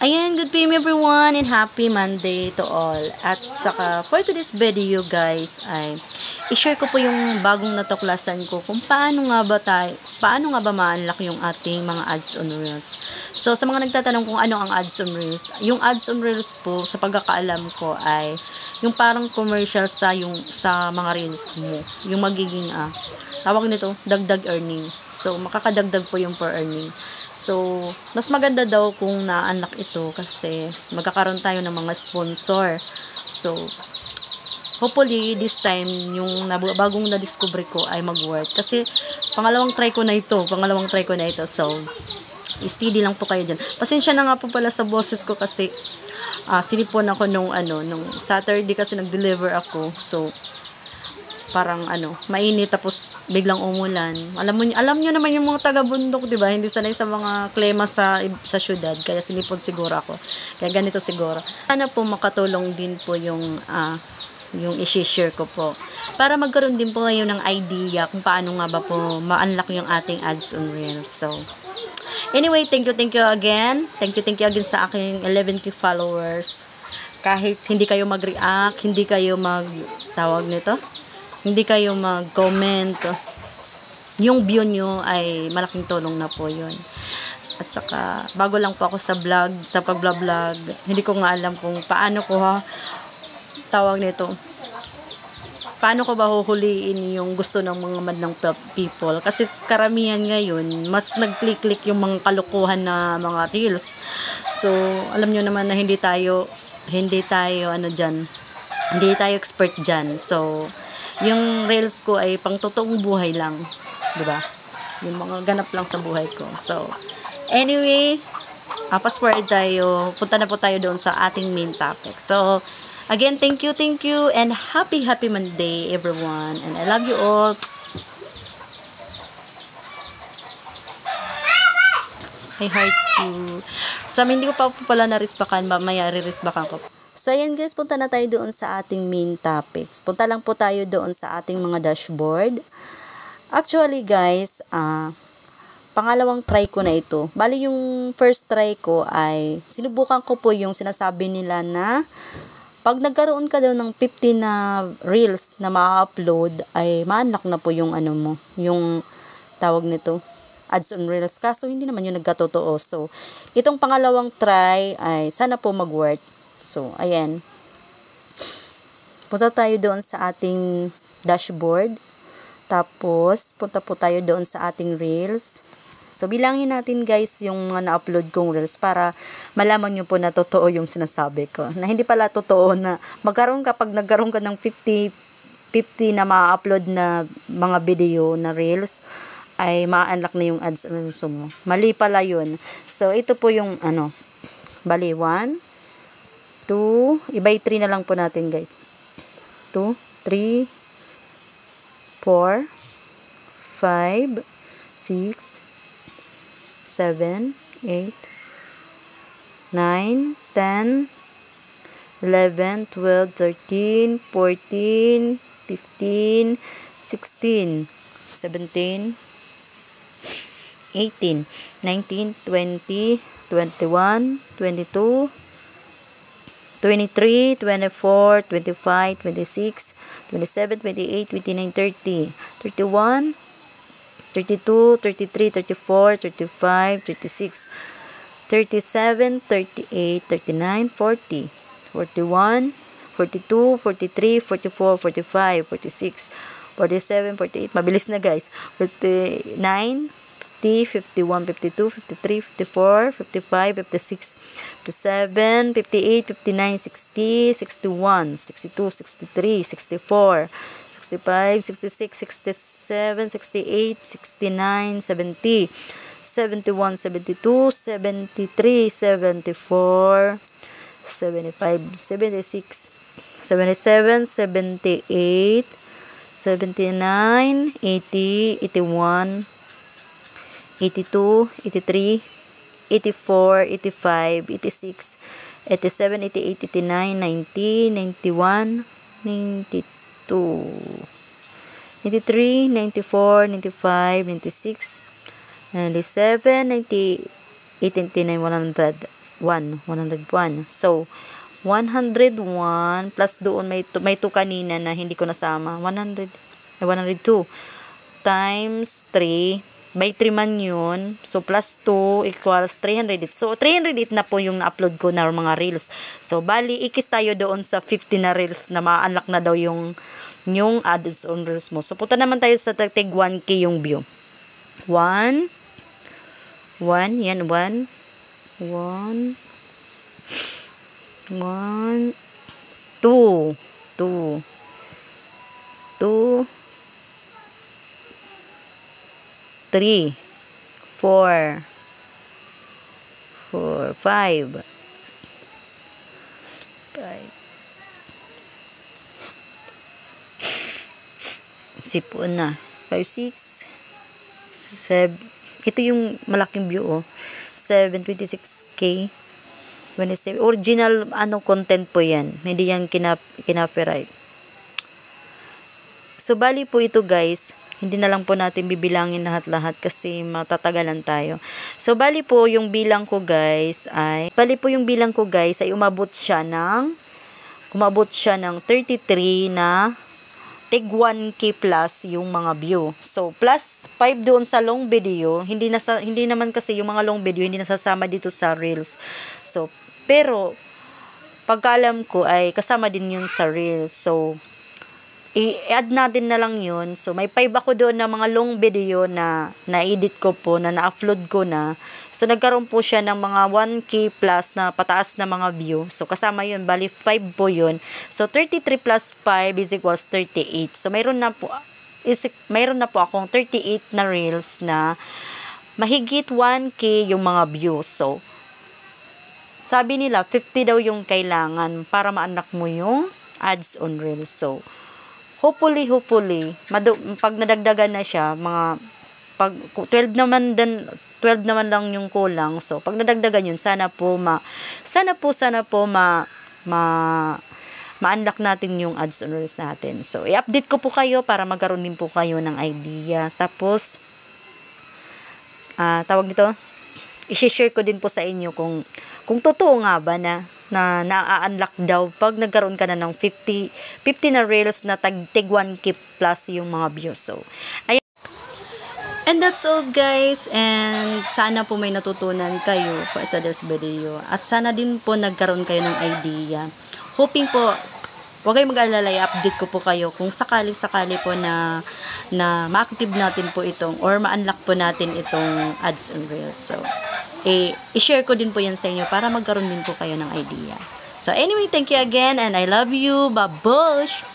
Ayan, good PM everyone and happy Monday to all. At saka for today's video guys ay i-share ko po yung bagong natuklasan ko kung paano nga ba ma-unlock yung ating mga ads on Reels. So sa mga nagtatanong kung ano ang ads on Reels, yung ads on Reels po sa pagkakaalam ko ay yung parang commercial sa mga Reels mo. Yung magiging tawag nito dagdag earning. So makakadagdag po yung per earning. So, mas maganda daw kung na-unlock ito kasi magkakaroon tayo ng mga sponsor. So, hopefully, this time, yung bagong na-discover ko ay mag-work. Kasi, pangalawang try ko na ito. So, steady lang po kayo dyan. Pasensya na nga po pala sa boses ko kasi sinipon ako nung Saturday kasi nag-deliver ako. So, parang mainit tapos biglang umulan. Alam niyo naman yung mga taga-bundok, 'di ba? Hindi sanay sa mga klima sa syudad, kaya sinipon siguro ako. Kaya ganito siguro. Sana po makatulong din po yung i-share ko po. Para magkaroon din po kayo ng idea kung paano nga ba po ma-unlock yung ating ads on Reels. So, anyway, thank you again. Thank you again sa aking 11K followers. Kahit hindi kayo mag-react, hindi kayo hindi kayo mag-comment, yung view nyo ay malaking tulong na po yun. At saka, bago lang po ako sa pag-vlog, hindi ko nga alam kung paano ko paano ko ba huhuliin yung gusto ng mga madlang people. Kasi karamihan ngayon, mas nag-click yung mga kalukuhan na mga reels. So, alam nyo naman na hindi tayo expert dyan. So, yung reels ko ay pang totoong buhay lang, 'di ba? Yung mga ganap lang sa buhay ko. So, anyway, fast forward tayo. Punta na po tayo doon sa ating main topic. So, again, thank you and happy Monday everyone. And I love you all. I heart you. So, hindi ko pa pala na-risbakan, mamaya re-risbakan ko. So, ayan guys, punta na tayo doon sa ating main topics. Punta lang po tayo doon sa ating mga dashboard. Actually guys, pangalawang try ko na ito. Bali yung first try ko ay sinubukan ko po yung sinasabi nila na pag nagkaroon ka daw ng 50 na reels na ma-upload ay ma-unlock na po yung yung tawag nito, ads on Reels. Kaso hindi naman yung nagkatotoo. So, itong pangalawang try ay sana po mag-work. So, ayan. Punta tayo doon sa ating dashboard. Tapos, punta po tayo doon sa ating reels. So, bilangin natin guys yung mga na-upload kong reels para malaman nyo po na totoo yung sinasabi ko. Na hindi pala totoo na kapag nagkaroon ka ng 50 na ma-upload na mga video na reels, ay ma-unlock na yung ads on Reels mo. Mali pala yun. So, ito po yung bali 1, 2, i-by 3 na lang po natin guys. 2, 3, 4, 5, 6, 7, 8, 9, 10, 11, 12, 13, 14, 15, 16, 17, 18, 19, 20, 21, 22, 23, 24, 25, 26, 27, 28, 29, 30, 31, 32, 33, 34, 35, 36, 37, 38, 39, 40, 41, 42, 43, 44, 45, 46, 47, 48. Mabilis na guys. 49, 50, 51, 52, 53, 54, 55, 56, 57, 58, 59, 60, 61, 62, 63, 64, 65, 66, 67, 68, 69, 70, 71, 72, 73, 74, 75, 76, 77, 78, 79, 80, 81, 82, 83, 84, 85, 86, 87, 88, 89, 90, 91, 92, 93, 94, 95, 96, 97, 98, 101. So, 101 plus doon may 2 kanina na hindi ko nasama. 102 times 3 by 3 man yun. So, plus 2 equals 308. So, 308 na po yung na-upload ko na mga reels. So, bali, ikis tayo doon sa 50 na reels na ma-unlock na daw yung ads on reels mo. So, punta naman tayo sa 1K yung view. 1, yan, 1, 2, 3, 4, 5, 6 na. 5, 6, 7. Ito yung malaking view, oh. 726K. 27. Original, content po yan. Hindi yan kinapiright. So, bali po ito, guys. Hindi na lang po natin bibilangin lahat-lahat kasi matatagalan tayo. So, bali po yung bilang ko, guys, ay umabot siya ng 33 na tig 1K plus yung mga view. So, plus 5 doon sa long video. Hindi naman kasi yung mga long video, hindi nasasama dito sa reels. So, pero, pagkaalam ko ay kasama din yun sa reels. So, i-add natin na lang yun. So, may 5 ako doon na mga long video na na-edit ko po, na na-upload ko na. So, nagkaroon po siya ng mga 1K plus na pataas na mga view. So, kasama yun. Bali, 5 po yun. So, 33 plus 5 is equals 38. So, mayroon na po akong 38 na reels na mahigit 1K yung mga views. So, sabi nila, 50 daw yung kailangan para ma-unlock mo yung ads on reels. So, hopefully, pag nadagdagan na siya, pag 12 naman lang yung kulang. So, pag nadagdagan yun, sana po ma-unlock natin yung ads on reels natin. So, i-update ko po kayo para magkaroon din po kayo ng idea. Tapos, i-share ko din po sa inyo kung totoo nga ba na na-unlock daw pag nagkaroon ka na ng 50 na reels na tig 1K plus yung mga views. So, ayan. And that's all, guys. And sana po may natutunan kayo for today's video. At sana din po nagkaroon kayo ng idea. Hoping po, huwag kayong mag-alala, i-update ko po kayo kung sakali po na ma-active natin po itong or ma-unlock po natin itong ads and reels. So, i-share ko din po yan sa inyo para magkaroon din po kayo ng idea. So, anyway, thank you again and I love you. Babush!